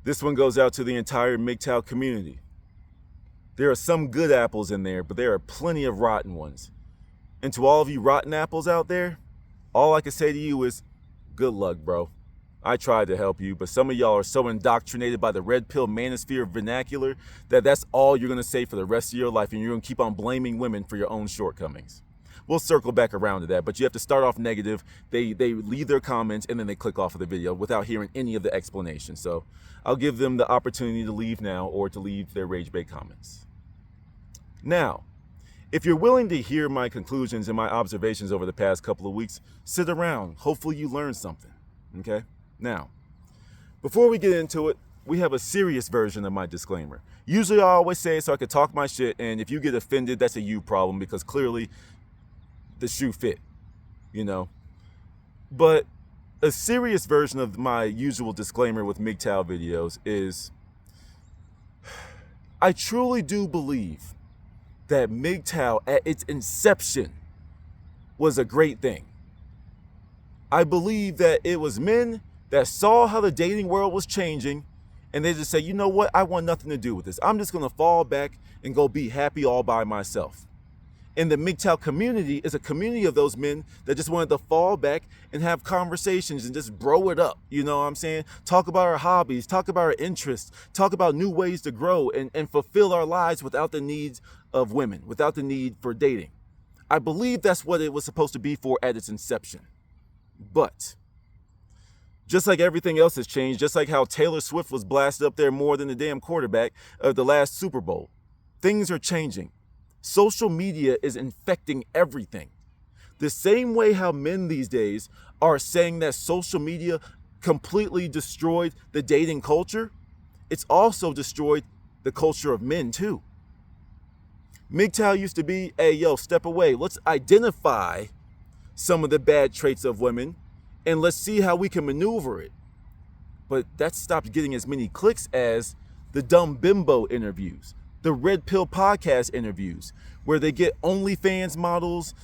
This one goes out to the entire MGTOW community. There are some good apples in there, but there are plenty of rotten ones. And to all of you rotten apples out there, all I can say to you is, good luck, bro. I tried to help you, but some of y'all are so indoctrinated by the red pill manosphere vernacular that that's all you're gonna say for the rest of your life, and you're gonna keep on blaming women for your own shortcomings. We'll circle back around to that, but you have to start off negative. They leave their comments and then they click off of the video without hearing any of the explanation. So I'll give them the opportunity to leave now or to leave their Ragebait comments. Now, if you're willing to hear my conclusions and my observations over the past couple of weeks, sit around. Hopefully you learned something, okay? Now, before we get into it, we have a serious version of my disclaimer. Usually I always say it so I can talk my shit, and if you get offended, that's a you problem because clearly the shoe fit, you know? But a serious version of my usual disclaimer with MGTOW videos is I truly do believe that MGTOW at its inception was a great thing. I believe that it was men that saw how the dating world was changing and they just say, you know what, I want nothing to do with this. I'm just gonna fall back and go be happy all by myself. And the MGTOW community is a community of those men that just wanted to fall back and have conversations and just bro it up. You know what I'm saying? Talk about our hobbies, talk about our interests, talk about new ways to grow and fulfill our lives without the needs of women, without the need for dating. I believe that's what it was supposed to be for at its inception. But just like everything else has changed, just like how Taylor Swift was blasted up there more than the damn quarterback of the last Super Bowl, things are changing. Social media is infecting everything. The same way how men these days are saying that social media completely destroyed the dating culture, it's also destroyed the culture of men too. MGTOW used to be, hey, yo, step away. Let's identify some of the bad traits of women and let's see how we can maneuver it. But that stopped getting as many clicks as the dumb bimbo interviews, the red pill podcast interviews, where they get OnlyFans models,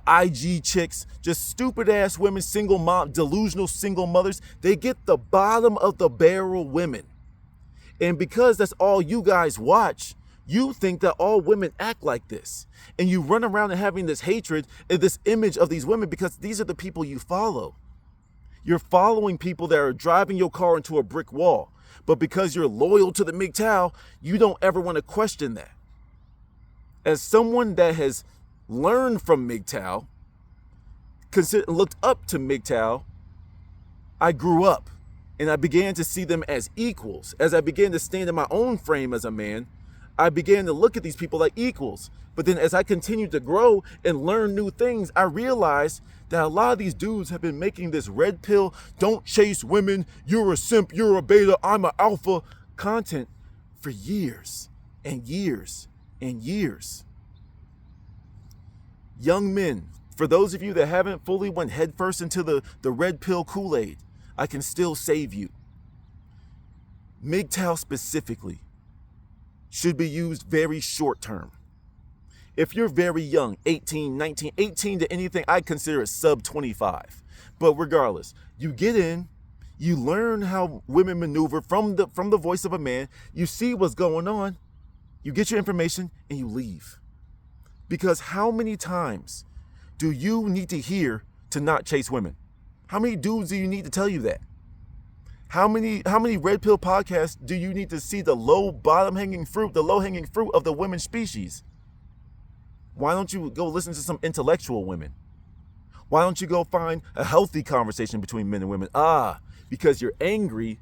IG chicks, just stupid ass women, single mom, delusional single mothers. They get the bottom of the barrel women. And because that's all you guys watch, you think that all women act like this. And you run around and having this hatred and this image of these women because these are the people you follow. You're following people that are driving your car into a brick wall. But because you're loyal to the MGTOW, you don't ever want to question that. As someone that has learned from MGTOW, looked up to MGTOW, I grew up and I began to see them as equals. As I began to stand in my own frame as a man, I began to look at these people like equals. But then as I continued to grow and learn new things, I realized that a lot of these dudes have been making this red pill, don't chase women, you're a simp, you're a beta, I'm an alpha content for years and years and years. Young men, for those of you that haven't fully went headfirst into the red pill Kool-Aid, I can still save you. MGTOW specifically should be used very short term. If you're very young, 18, 19, 18 to anything, I consider it sub 25. But regardless, you get in, you learn how women maneuver from the voice of a man, you see what's going on, you get your information, and you leave. Because how many times do you need to hear to not chase women? How many dudes do you need to tell you that? How many red pill podcasts do you need to see the low hanging fruit of the women species? Why don't you go listen to some intellectual women? Why don't you go find a healthy conversation between men and women? Because you're angry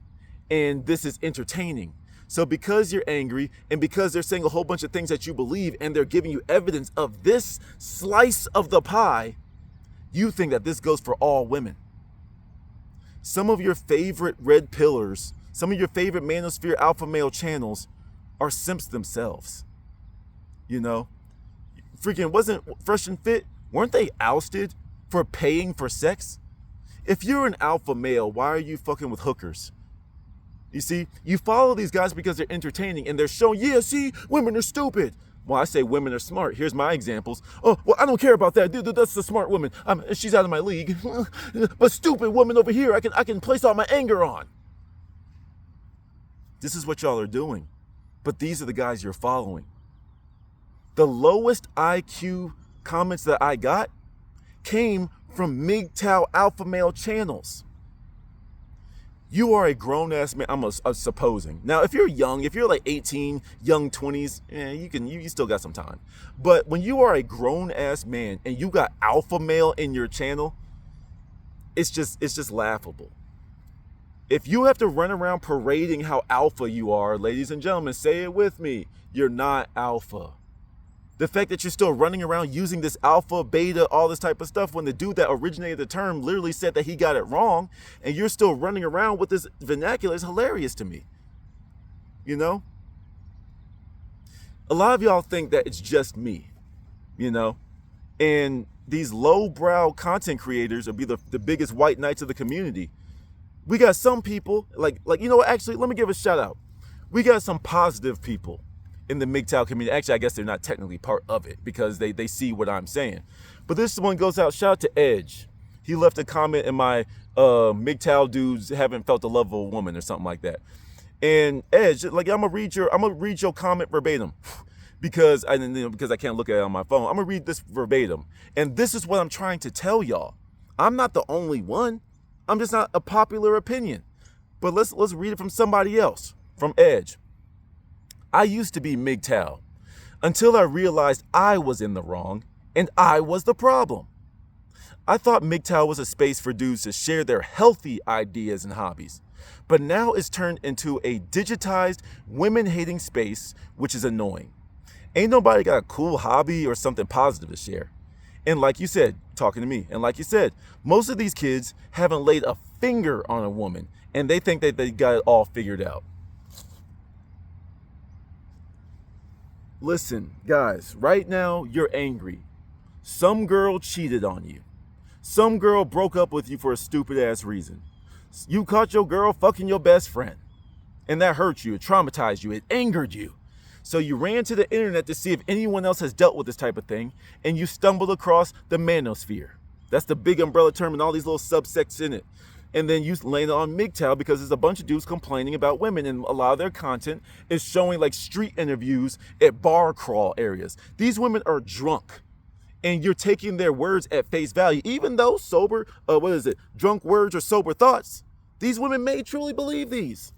and this is entertaining. So because you're angry and because they're saying a whole bunch of things that you believe and they're giving you evidence of this slice of the pie, you think that this goes for all women. Some of your favorite red pillars, some of your favorite manosphere alpha male channels are simps themselves. You know? Freaking wasn't Fresh and Fit, weren't they ousted for paying for sex? If you're an alpha male, why are you fucking with hookers? You see, you follow these guys because they're entertaining and they're showing, yeah, see, women are stupid. Well, I say women are smart. Here's my examples. Oh, well, I don't care about that. Dude, that's the smart woman. She's out of my league. But stupid woman over here, I can place all my anger on. This is what y'all are doing. But these are the guys you're following. The lowest IQ comments that I got came from MGTOW alpha male channels. You are a grown-ass man, I'm supposing. Now, if you're young, if you're like 18, young 20s, you still got some time. But when you are a grown-ass man and you got alpha male in your channel, it's just laughable. If you have to run around parading how alpha you are, ladies and gentlemen, say it with me, you're not alpha. The fact that you're still running around using this alpha, beta, all this type of stuff when the dude that originated the term literally said that he got it wrong, and you're still running around with this vernacular is hilarious to me. You know? A lot of y'all think that it's just me, you know? And these lowbrow content creators will be the biggest white knights of the community. We got some people, like you know what, actually, let me give a shout out. We got some positive people in the MGTOW community. Actually, I guess they're not technically part of it because they see what I'm saying. But this one goes out, shout out to Edge. He left a comment in my MGTOW dudes haven't felt the love of a woman or something like that. And Edge, like I'm gonna read your comment verbatim because I can't look at it on my phone. I'm gonna read this verbatim. And this is what I'm trying to tell y'all. I'm not the only one. I'm just not a popular opinion. But let's read it from somebody else, from Edge. I used to be MGTOW until I realized I was in the wrong and I was the problem. I thought MGTOW was a space for dudes to share their healthy ideas and hobbies, but now it's turned into a digitized, women-hating space, which is annoying. Ain't nobody got a cool hobby or something positive to share. And like you said, talking to me, and like you said, most of these kids haven't laid a finger on a woman and they think that they got it all figured out. Listen, guys, right now you're angry. Some girl cheated on you. Some girl broke up with you for a stupid ass reason. You caught your girl fucking your best friend. And that hurt you, it traumatized you, it angered you. So you ran to the internet to see if anyone else has dealt with this type of thing, and you stumbled across the manosphere. That's the big umbrella term and all these little subsects in it. And then you landed on MGTOW because there's a bunch of dudes complaining about women, and a lot of their content is showing like street interviews at bar crawl areas. These women are drunk, and you're taking their words at face value, even though drunk words or sober thoughts. These women may truly believe these.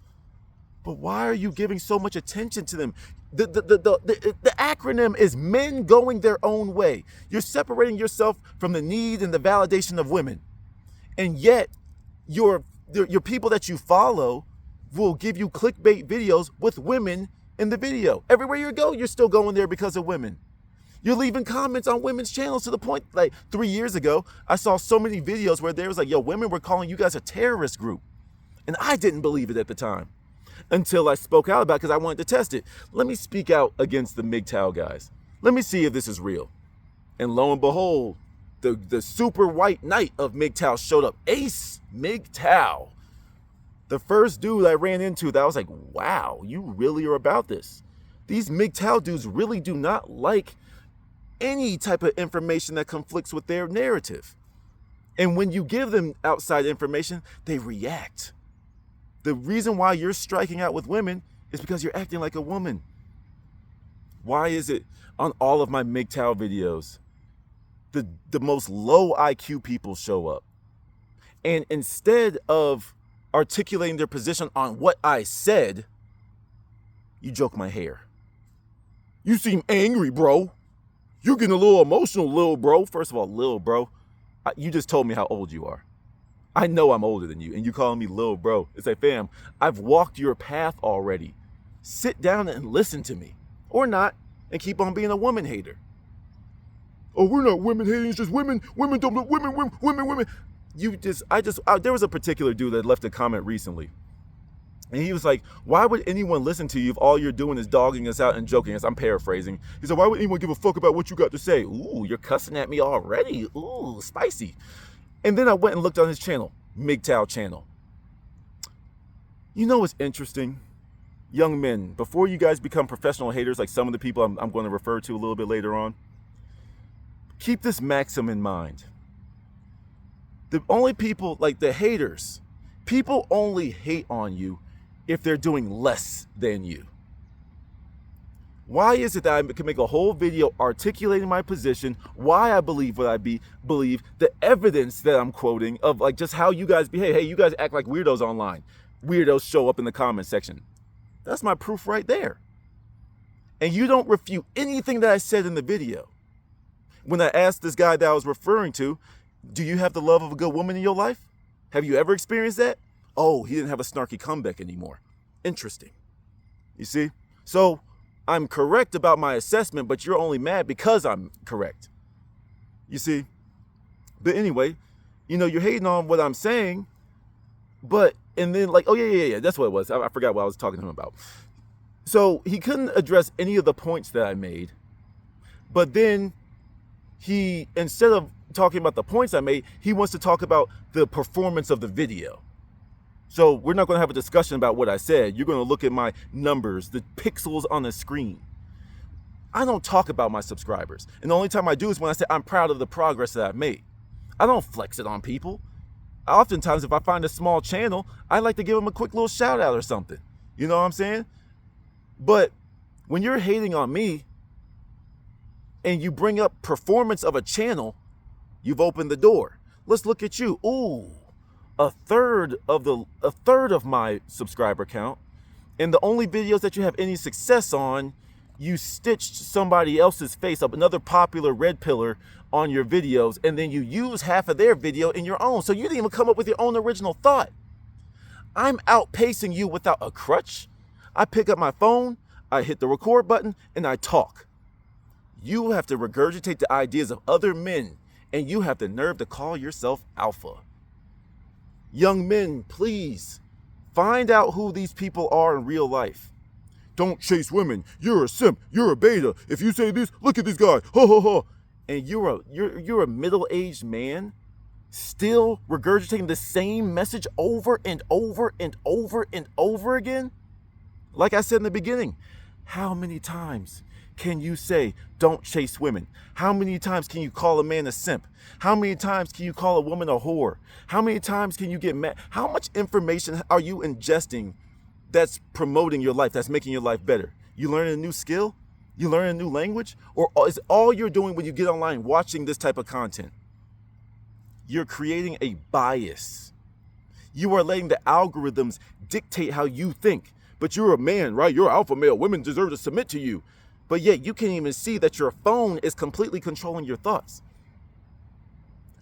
But why are you giving so much attention to them? The acronym is men going their own way. You're separating yourself from the need and the validation of women. And yet, your people that you follow will give you clickbait videos with women in the video. Everywhere you go, you're still going there because of women. You're leaving comments on women's channels to the point, like 3 years ago, I saw so many videos where there was like, yo, women were calling you guys a terrorist group. And I didn't believe it at the time until I spoke out about it because I wanted to test it. Let me speak out against the MGTOW guys. Let me see if this is real. And lo and behold, the super white knight of MGTOW showed up. Ace MGTOW. The first dude I ran into that I was like, wow, you really are about this. These MGTOW dudes really do not like any type of information that conflicts with their narrative. And when you give them outside information, they react. The reason why you're striking out with women is because you're acting like a woman. Why is it on all of my MGTOW videos, the most low IQ people show up? And instead of articulating their position on what I said, you joke my hair. You seem angry, bro. You're getting a little emotional, little bro. First of all, little bro, you just told me how old you are. I know I'm older than you, and you calling me little bro. It's like, fam, I've walked your path already. Sit down and listen to me. Or not, and keep on being a woman hater. Oh, we're not women hating, it's just women don't, women. There was a particular dude that left a comment recently. And he was like, why would anyone listen to you if all you're doing is dogging us out and joking us? I'm paraphrasing. He said, why would anyone give a fuck about what you got to say? Ooh, you're cussing at me already. Ooh, spicy. And then I went and looked on his channel, MGTOW channel. You know what's interesting? Young men, before you guys become professional haters like some of the people I'm going to refer to a little bit later on, keep this maxim in mind. The only people, like the haters, people only hate on you if they're doing less than you? Why is it that I can make a whole video articulating my position, why I believe what I believe, the evidence that I'm quoting of like just how you guys behave? Hey, you guys act like weirdos online. Weirdos show up in the comment section. That's my proof right there. And you don't refute anything that I said in the video. When I asked this guy that I was referring to, do you have the love of a good woman in your life? Have you ever experienced that? Oh, he didn't have a snarky comeback anymore. Interesting. You see? So I'm correct about my assessment, but you're only mad because I'm correct. You see? But anyway, you're hating on what I'm saying, and then like, oh yeah, that's what it was. I forgot what I was talking to him about. So he couldn't address any of the points that I made, but then he, instead of talking about the points I made, he wants to talk about the performance of the video. So we're not going to have a discussion about what I said. You're going to look at my numbers, the pixels on the screen. I don't talk about my subscribers. And the only time I do is when I say I'm proud of the progress that I've made. I don't flex it on people. Oftentimes, if I find a small channel, I like to give them a quick little shout out or something. You know what I'm saying? But when you're hating on me and you bring up performance of a channel, you've opened the door. Let's look at you. Ooh, a third of my subscriber count, and the only videos that you have any success on, you stitched somebody else's face up, another popular red pillar on your videos, and then you use half of their video in your own. So you didn't even come up with your own original thought. I'm outpacing you without a crutch. I pick up my phone, I hit the record button, and I talk. You have to regurgitate the ideas of other men, and you have the nerve to call yourself alpha. Young men, please, find out who these people are in real life. Don't chase women. You're a simp. You're a beta. If you say this, look at this guy. Ha ha ha. And you're a middle-aged man still regurgitating the same message over and over and over and over again? Like I said in the beginning, how many times can you say, don't chase women? How many times can you call a man a simp? How many times can you call a woman a whore? How many times can you get mad? How much information are you ingesting that's promoting your life, that's making your life better? You learning a new skill? You learning a new language? Or is all you're doing when you get online watching this type of content? You're creating a bias. You are letting the algorithms dictate how you think. But you're a man, right? You're an alpha male. Women deserve to submit to you. But yet you can't even see that your phone is completely controlling your thoughts.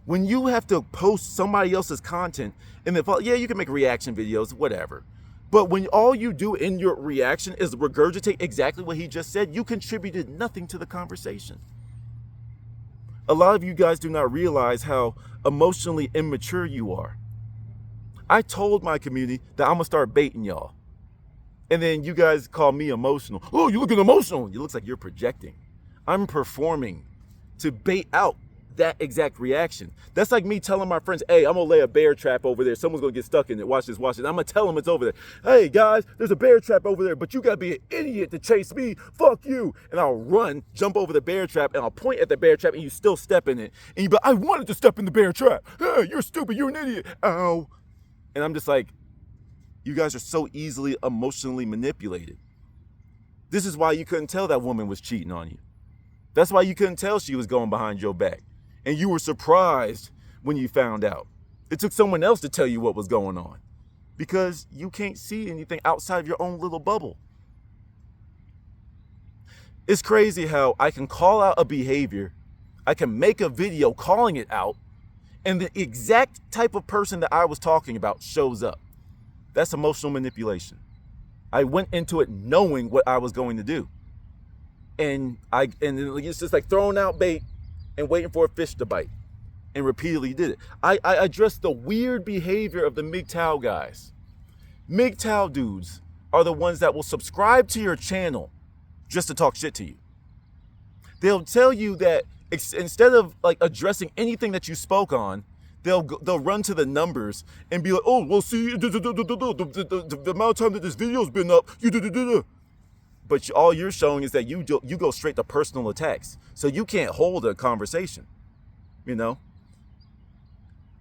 When you have to post somebody else's content, and then, yeah, you can make reaction videos, whatever. But when all you do in your reaction is regurgitate exactly what he just said, you contributed nothing to the conversation. A lot of you guys do not realize how emotionally immature you are. I told my community that I'm going to start baiting y'all. And then you guys call me emotional. Oh, you're looking emotional. It looks like you're projecting. I'm performing to bait out that exact reaction. That's like me telling my friends, hey, I'm going to lay a bear trap over there. Someone's going to get stuck in it. Watch this. I'm going to tell them it's over there. Hey, guys, there's a bear trap over there, but you got to be an idiot to chase me. Fuck you. And I'll run, jump over the bear trap, and I'll point at the bear trap, and you still step in it. And you be like, I wanted to step in the bear trap. Hey, you're stupid. You're an idiot. Ow. And I'm just like, you guys are so easily emotionally manipulated. This is why you couldn't tell that woman was cheating on you. That's why you couldn't tell she was going behind your back. And you were surprised when you found out. It took someone else to tell you what was going on because you can't see anything outside of your own little bubble. It's crazy how I can call out a behavior, I can make a video calling it out, and the exact type of person that I was talking about shows up. That's emotional manipulation. I went into it knowing what I was going to do. And it's just like throwing out bait and waiting for a fish to bite. And repeatedly did it. I addressed the weird behavior of the MGTOW guys. MGTOW dudes are the ones that will subscribe to your channel just to talk shit to you. They'll tell you that instead of like addressing anything that you spoke on, they'll run to the numbers and be like, oh, well, see, the amount of time that this video's been up, but all you're showing is that you go straight to personal attacks. So you can't hold a conversation, you know?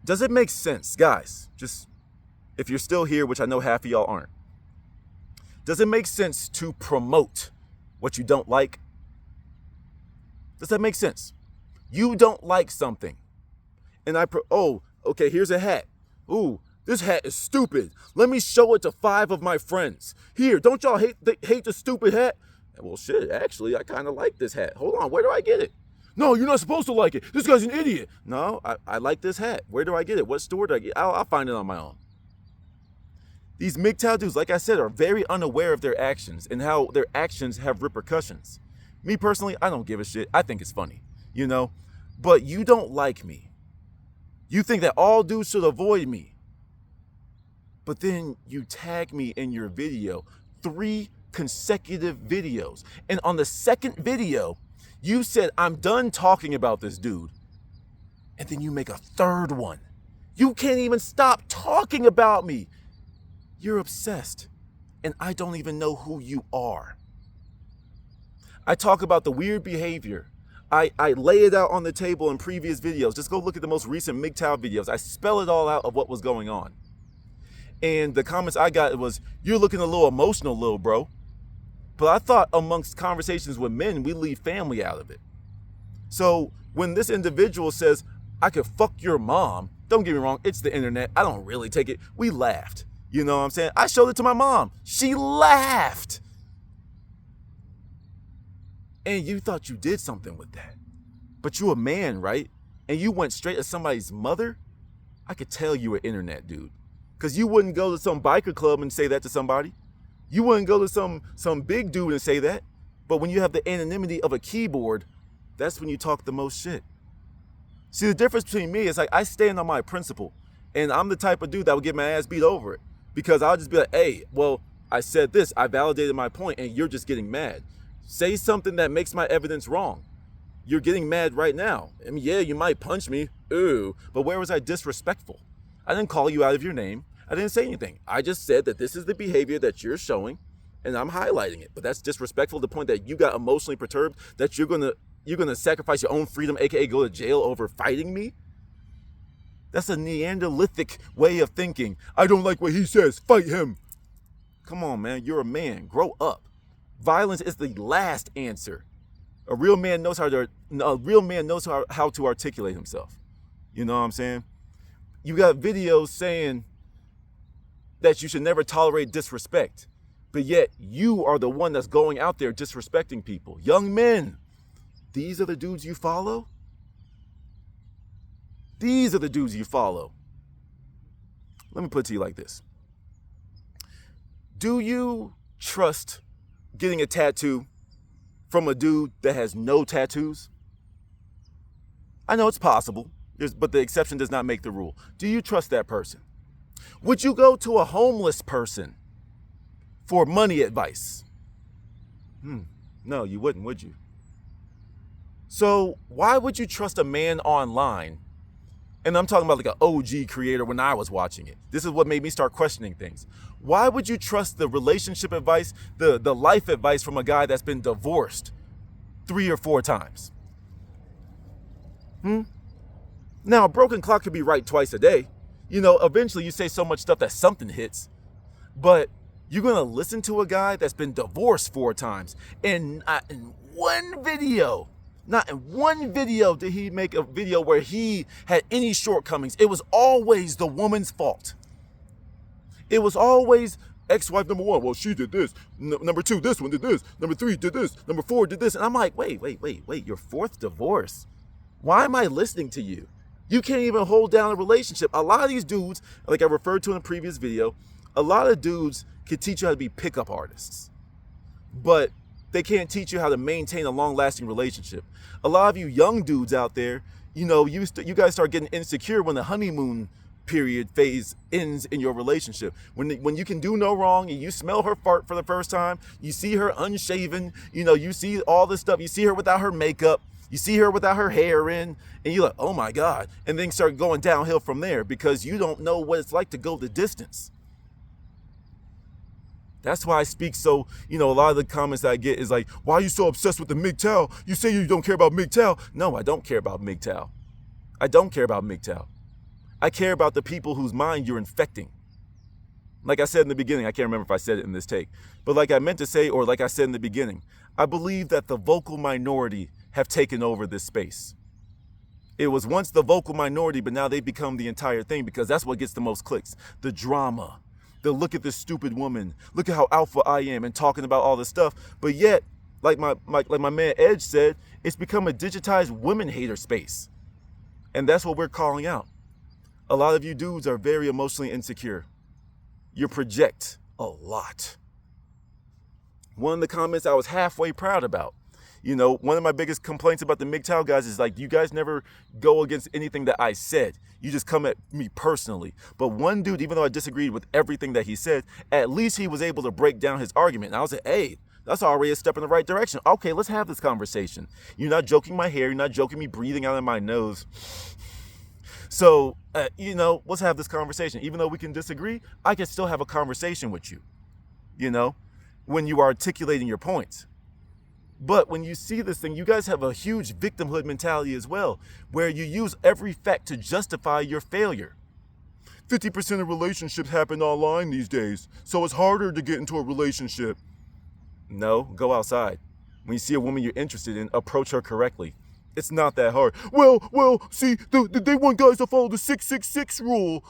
Does it make sense? Guys, just if you're still here, which I know half of y'all aren't, Does it make sense to promote what you don't like? Does that make sense? You don't like something. And okay, here's a hat. Ooh, this hat is stupid. Let me show it to 5 of my friends. Here, don't y'all hate the stupid hat? Well, shit, actually, I kind of like this hat. Hold on, where do I get it? No, you're not supposed to like it. This guy's an idiot. No, I like this hat. Where do I get it? What store do I get? I'll find it on my own. These MGTOW dudes, like I said, are very unaware of their actions and how their actions have repercussions. Me personally, I don't give a shit. I think it's funny, you know? But you don't like me. You think that all dudes should avoid me. But then you tag me in your video, 3 consecutive videos. And on the second video, you said, I'm done talking about this dude. And then you make a 3rd one. You can't even stop talking about me. You're obsessed. And I don't even know who you are. I talk about the weird behavior. I lay it out on the table in previous videos. Just go look at the most recent MGTOW videos. I spell it all out of what was going on. And the comments I got was, you're looking a little emotional, little bro. But I thought amongst conversations with men, we leave family out of it. So when this individual says, I could fuck your mom, don't get me wrong, it's the internet. I don't really take it. We laughed. You know what I'm saying? I showed it to my mom. She laughed. And you thought you did something with that. But you a man, right? And you went straight to somebody's mother? I could tell you an internet dude. Because you wouldn't go to some biker club and say that to somebody. You wouldn't go to some big dude and say that. But when you have the anonymity of a keyboard, that's when you talk the most shit. See, the difference between me is like I stand on my principle. And I'm the type of dude that would get my ass beat over it. Because I'll just be like, hey, well, I said this, I validated my point, and you're just getting mad. Say something that makes my evidence wrong. You're getting mad right now. I mean, yeah, you might punch me, ooh, but where was I disrespectful? I didn't call you out of your name. I didn't say anything. I just said that this is the behavior that you're showing, and I'm highlighting it. But that's disrespectful to the point that you got emotionally perturbed, that you're gonna sacrifice your own freedom, aka go to jail over fighting me? That's a Neanderthalic way of thinking. I don't like what he says, fight him. Come on, man, you're a man, grow up. Violence is the last answer. A real man knows how to articulate himself. You know what I'm saying? You got videos saying that you should never tolerate disrespect, but yet you are the one that's going out there disrespecting people. Young men, these are the dudes you follow? These are the dudes you follow. Let me put it to you like this. Do you trust getting a tattoo from a dude that has no tattoos? I know it's possible, but the exception does not make the rule. Do you trust that person? Would you go to a homeless person for money advice? No, you wouldn't, would you? So why would you trust a man online? And I'm talking about like an OG creator when I was watching it. This is what made me start questioning things. Why would you trust the relationship advice, the life advice from a guy that's been divorced 3 or 4 times? Now, a broken clock could be right twice a day. You know, eventually you say so much stuff that something hits. But you're going to listen to a guy that's been divorced 4 times and not in one video did he make a video where he had any shortcomings. It was always the woman's fault. It was always ex-wife number 1. Well, she did this. Number 2, this one did this. Number 3 did this. Number 4 did this. And I'm like, wait. Your 4th divorce? Why am I listening to you? You can't even hold down a relationship. A lot of these dudes, like I referred to in a previous video, a lot of dudes can teach you how to be pickup artists. But they can't teach you how to maintain a long-lasting relationship. A lot of you young dudes out there, you know, you guys start getting insecure when the honeymoon period phase ends in your relationship. When you can do no wrong and you smell her fart for the first time, you see her unshaven, you know, you see all this stuff, you see her without her makeup, you see her without her hair in, and you're like, oh my God. And then start going downhill from there because you don't know what it's like to go the distance. That's why I speak so, you know, a lot of the comments that I get is like, why are you so obsessed with the MGTOW? You say you don't care about MGTOW. No, I don't care about MGTOW. I don't care about MGTOW. I care about the people whose mind you're infecting. Like I said in the beginning, I can't remember if I said it in this take, but like I meant to say, or like I said in the beginning, I believe that the vocal minority have taken over this space. It was once the vocal minority, but now they've become the entire thing because that's what gets the most clicks. The drama, the look at this stupid woman, look at how alpha I am, and talking about all this stuff. But yet, like my man Edge said, it's become a digitized women hater space. And that's what we're calling out. A lot of you dudes are very emotionally insecure. You project a lot. One of the comments I was halfway proud about, you know, one of my biggest complaints about the MGTOW guys is like, you guys never go against anything that I said. You just come at me personally. But one dude, even though I disagreed with everything that he said, at least he was able to break down his argument. And I was like, hey, that's already a step in the right direction. Okay, let's have this conversation. You're not joking my hair. You're not joking me breathing out of my nose. So, you know, let's have this conversation. Even though we can disagree, I can still have a conversation with you, you know, when you are articulating your points. But when you see this thing, you guys have a huge victimhood mentality as well, where you use every fact to justify your failure. 50% of relationships happen online these days, so it's harder to get into a relationship. No, go outside. When you see a woman you're interested in, approach her correctly. It's not that hard. Well, see, they want guys to follow the 666 rule.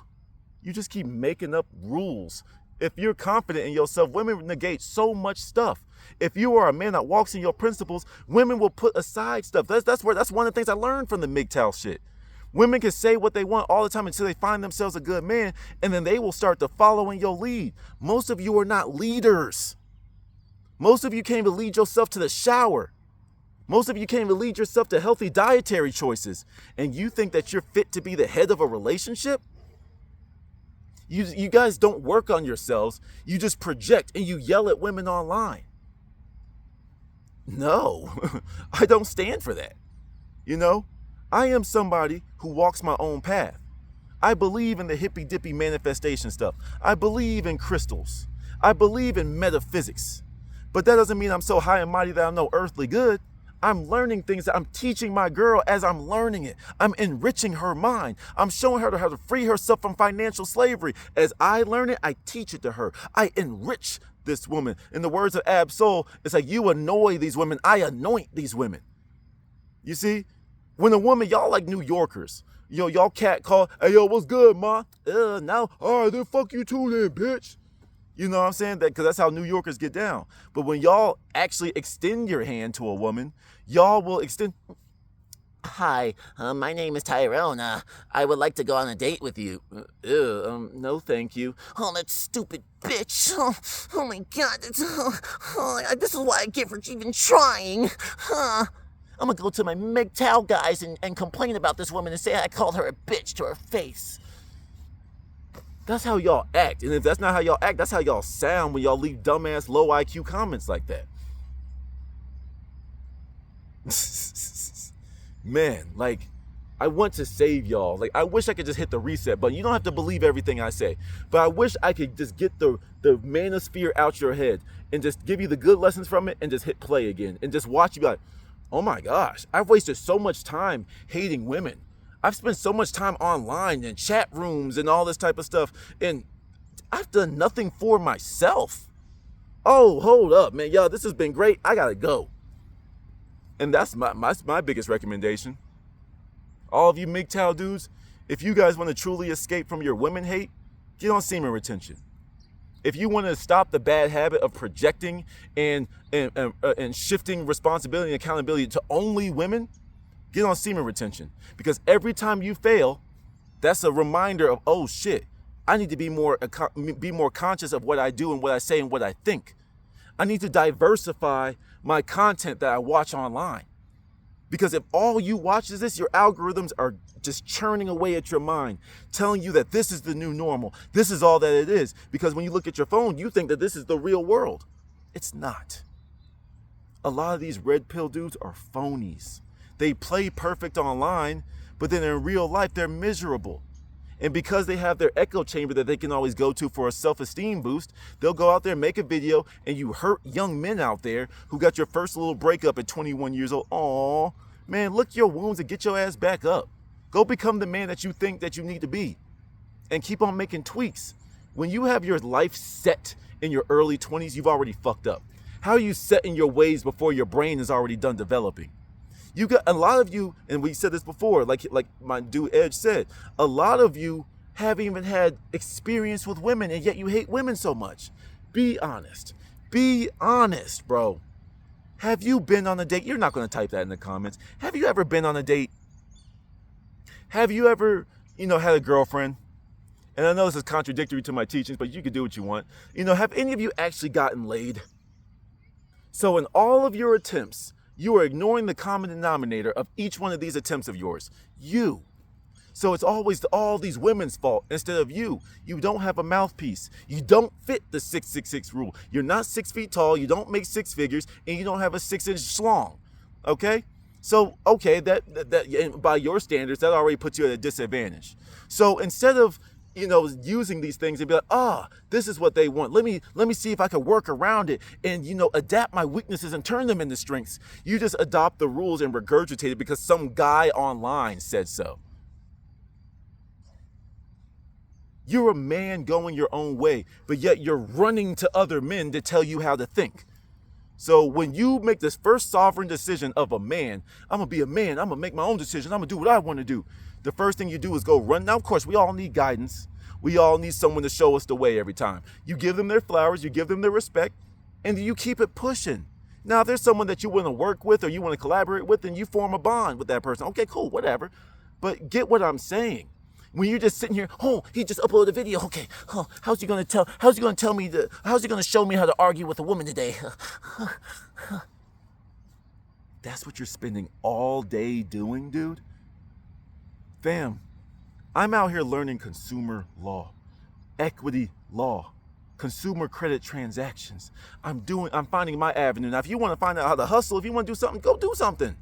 You just keep making up rules. If you're confident in yourself, women negate so much stuff. If you are a man that walks in your principles, women will put aside stuff. That's one of the things I learned from the MGTOW shit. Women can say what they want all the time until they find themselves a good man, and then they will start to follow in your lead. Most of you are not leaders. Most of you can't even lead yourself to the shower. Most of you can't even lead yourself to healthy dietary choices. And you think that you're fit to be the head of a relationship? You guys don't work on yourselves. You just project and you yell at women online. No, I don't stand for that. You know, I am somebody who walks my own path. I believe in the hippy dippy manifestation stuff. I believe in crystals. I believe in metaphysics. But that doesn't mean I'm so high and mighty that I'm no earthly good. I'm learning things that I'm teaching my girl as I'm learning it. I'm enriching her mind. I'm showing her how to free herself from financial slavery. As I learn it, I teach it to her. I enrich this woman. In the words of Ab Soul, it's like you annoy these women. I anoint these women. You see, when a woman, y'all like New Yorkers, y'all cat call, hey, yo, what's good, ma? Now, all right, then fuck you too then, bitch. You know what I'm saying? Because that's how New Yorkers get down. But when y'all actually extend your hand to a woman, y'all will extend. Hi, my name is Tyrone. I would like to go on a date with you. No, thank you. Oh, that stupid bitch. Oh my God. This is what I get for even trying. I'm gonna go to my MGTOW guys and complain about this woman and say I called her a bitch to her face. That's how y'all act. And if that's not how y'all act, that's how y'all sound when y'all leave dumbass low IQ comments like that. Man, like, I want to save y'all. Like, I wish I could just hit the reset button. You don't have to believe everything I say. But I wish I could just get the manosphere out your head and just give you the good lessons from it and just hit play again. And just watch you be like, oh my gosh, I've wasted so much time hating women. I've spent so much time online and chat rooms and all this type of stuff, and I've done nothing for myself. Oh, hold up, man. Yo, this has been great. I gotta go. And that's my biggest recommendation. All of you MGTOW dudes, if you guys want to truly escape from your women hate, get on semen retention. If you want to stop the bad habit of projecting and shifting responsibility and accountability to only women, get on semen retention. Because every time you fail, that's a reminder of, oh shit, I need to be more conscious of what I do and what I say and what I think. I need to diversify my content that I watch online. Because if all you watch is this, your algorithms are just churning away at your mind, telling you that this is the new normal. This is all that it is. Because when you look at your phone, you think that this is the real world. It's not. A lot of these red pill dudes are phonies. They play perfect online, but then in real life, they're miserable. And because they have their echo chamber that they can always go to for a self-esteem boost, they'll go out there, make a video, and you hurt young men out there who got your first little breakup at 21 years old. Aw, man, lick your wounds and get your ass back up. Go become the man that you think that you need to be. And keep on making tweaks. When you have your life set in your early 20s, you've already fucked up. How are you setting your ways before your brain is already done developing? You got a lot of you, and we said this before, like my dude Edge said, a lot of you haven't even had experience with women, and yet you hate women so much. Be honest. Be honest, bro. Have you been on a date? You're not going to type that in the comments. Have you ever been on a date? Have you ever, had a girlfriend? And I know this is contradictory to my teachings, but you can do what you want. Have any of you actually gotten laid? So in all of your attempts, you are ignoring the common denominator of each one of these attempts of yours. You. So it's always all these women's fault instead of you. You don't have a mouthpiece. You don't fit the 666 rule. You're not 6 feet tall. You don't make six figures, and you don't have a 6-inch schlong. Okay? So, okay, that by your standards, that already puts you at a disadvantage. So instead of using these things and be like, this is what they want. Let me see if I can work around it and, adapt my weaknesses and turn them into strengths. You just adopt the rules and regurgitate it because some guy online said so. You're a man going your own way, but yet you're running to other men to tell you how to think. So when you make this first sovereign decision of a man, I'm going to be a man, I'm going to make my own decision, I'm going to do what I want to do. The first thing you do is go run. Now, of course, we all need guidance. We all need someone to show us the way every time. You give them their flowers, you give them their respect, and you keep it pushing. Now, if there's someone that you want to work with or you want to collaborate with, then you form a bond with that person. Okay, cool, whatever. But get what I'm saying. When you're just sitting here, he just uploaded a video. Okay, how's he going to show me how to argue with a woman today? That's what you're spending all day doing, dude? Fam, I'm out here learning consumer law, equity law, consumer credit transactions. I'm finding my avenue. Now, if you want to find out how to hustle, if you want to do something, go do something.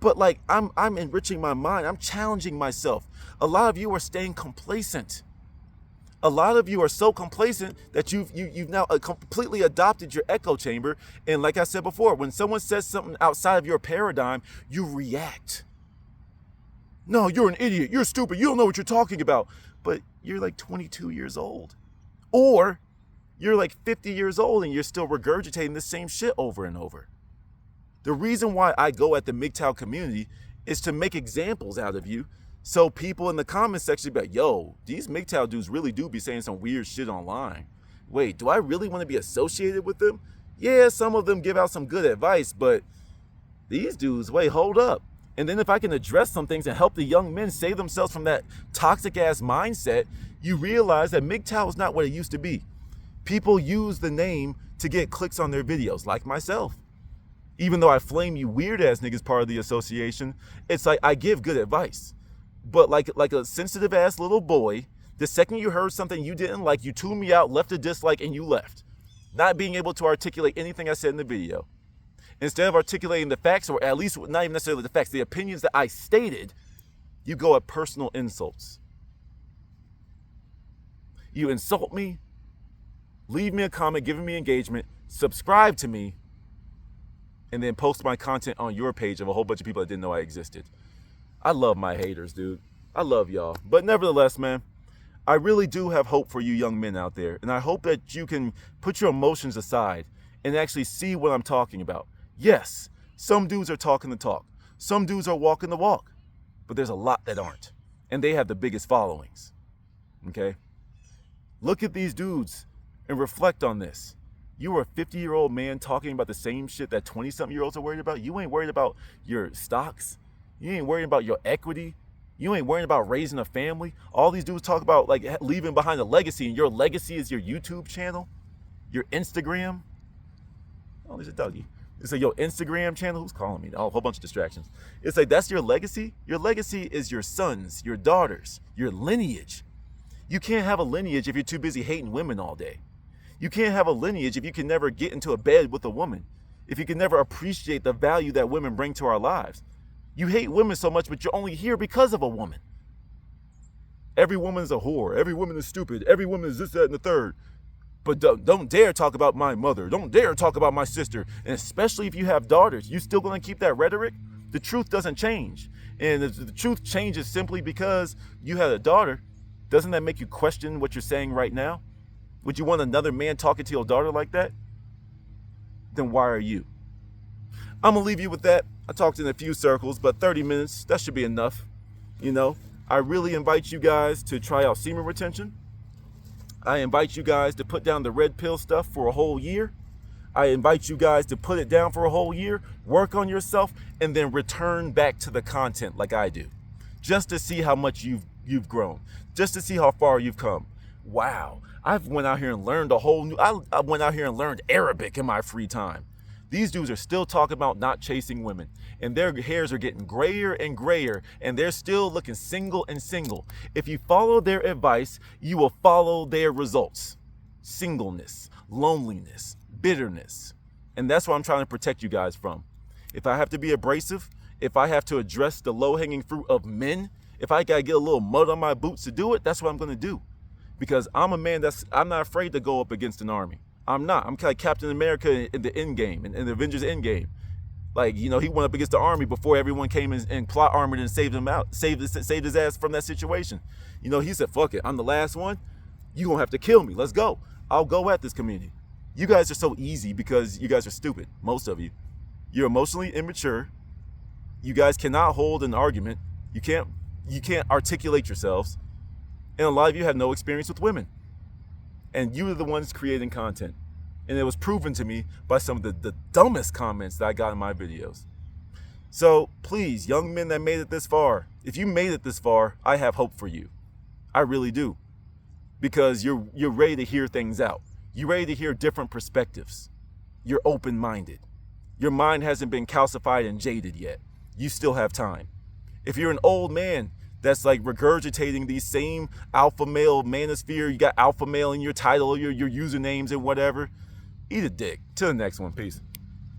But I'm enriching my mind. I'm challenging myself. A lot of you are staying complacent. A lot of you are so complacent that you've now completely adopted your echo chamber. And like I said before, when someone says something outside of your paradigm, you react. No, you're an idiot. You're stupid. You don't know what you're talking about. But you're like 22 years old. Or you're like 50 years old and you're still regurgitating the same shit over and over. The reason why I go at the MGTOW community is to make examples out of you. So people in the comment section be like, yo, these MGTOW dudes really do be saying some weird shit online. Wait, do I really want to be associated with them? Yeah, some of them give out some good advice, but these dudes, wait, hold up. And then if I can address some things and help the young men save themselves from that toxic ass mindset, you realize that MGTOW is not what it used to be. People use the name to get clicks on their videos, like myself. Even though I flame you weird ass niggas part of the association, it's like I give good advice. But like a sensitive ass little boy, the second you heard something you didn't like, you tuned me out, left a dislike, and you left. Not being able to articulate anything I said in the video. Instead of articulating the facts, or at least not even necessarily the facts, the opinions that I stated, you go at personal insults. You insult me, leave me a comment, giving me engagement, subscribe to me, and then post my content on your page of a whole bunch of people that didn't know I existed. I love my haters, dude. I love y'all. But nevertheless, man, I really do have hope for you young men out there. And I hope that you can put your emotions aside and actually see what I'm talking about. Yes, some dudes are talking the talk. Some dudes are walking the walk. But there's a lot that aren't. And they have the biggest followings. Okay? Look at these dudes and reflect on this. You are a 50-year-old man talking about the same shit that 20-something-year-olds are worried about. You ain't worried about your stocks. You ain't worried about your equity. You ain't worried about raising a family. All these dudes talk about like leaving behind a legacy, and your legacy is your YouTube channel, your Instagram. Oh, there's a Dougie. It's like your Instagram channel. Who's calling me? Oh, a whole bunch of distractions. It's like that's your legacy. Your legacy is your sons, your daughters, your lineage. You can't have a lineage if you're too busy hating women all day. You can't have a lineage if you can never get into a bed with a woman, if you can never appreciate the value that women bring to our lives. You hate women so much, but you're only here because of a woman. Every woman is a whore. Every woman is stupid. Every woman is this, that, and the third. But don't dare talk about my mother. Don't dare talk about my sister. And especially if you have daughters, you still going to keep that rhetoric? The truth doesn't change. And the truth changes simply because you had a daughter. Doesn't that make you question what you're saying right now? Would you want another man talking to your daughter like that? Then why are you? I'm going to leave you with that. I talked in a few circles, but 30 minutes, that should be enough. You know, I really invite you guys to try out semen retention. I invite you guys to put down the red pill stuff for a whole year. I invite you guys to put it down for a whole year, work on yourself, and then return back to the content like I do, just to see how much you've grown, just to see how far you've come. Wow, I've went out here and learned a whole new. I went out here and learned Arabic in my free time. These dudes are still talking about not chasing women, and their hairs are getting grayer and grayer, and they're still looking single and single. If you follow their advice, you will follow their results. Singleness, loneliness, bitterness. And that's what I'm trying to protect you guys from. If I have to be abrasive, if I have to address the low-hanging fruit of men, if I gotta get a little mud on my boots to do it, that's what I'm gonna do. Because I'm a man I'm not afraid to go up against an army. I'm not. I'm like Captain America in the Endgame, in the Avengers Endgame. Like, you know, he went up against the army before everyone came in and plot armored and saved him out, saved his ass from that situation. You know, he said, fuck it, I'm the last one. You gonna have to kill me. Let's go. I'll go at this community. You guys are so easy because you guys are stupid. Most of you. You're emotionally immature. You guys cannot hold an argument. You can't articulate yourselves. And a lot of you have no experience with women. And you are the ones creating content. And it was proven to me by some of the dumbest comments that I got in my videos. So please, young men that made it this far, if you made it this far, I have hope for you. I really do. Because you're ready to hear things out. You're ready to hear different perspectives. You're open-minded. Your mind hasn't been calcified and jaded yet. You still have time. If you're an old man that's like regurgitating these same alpha male manosphere, you got alpha male in your title, your usernames and whatever, eat a dick. Till the next one. Peace.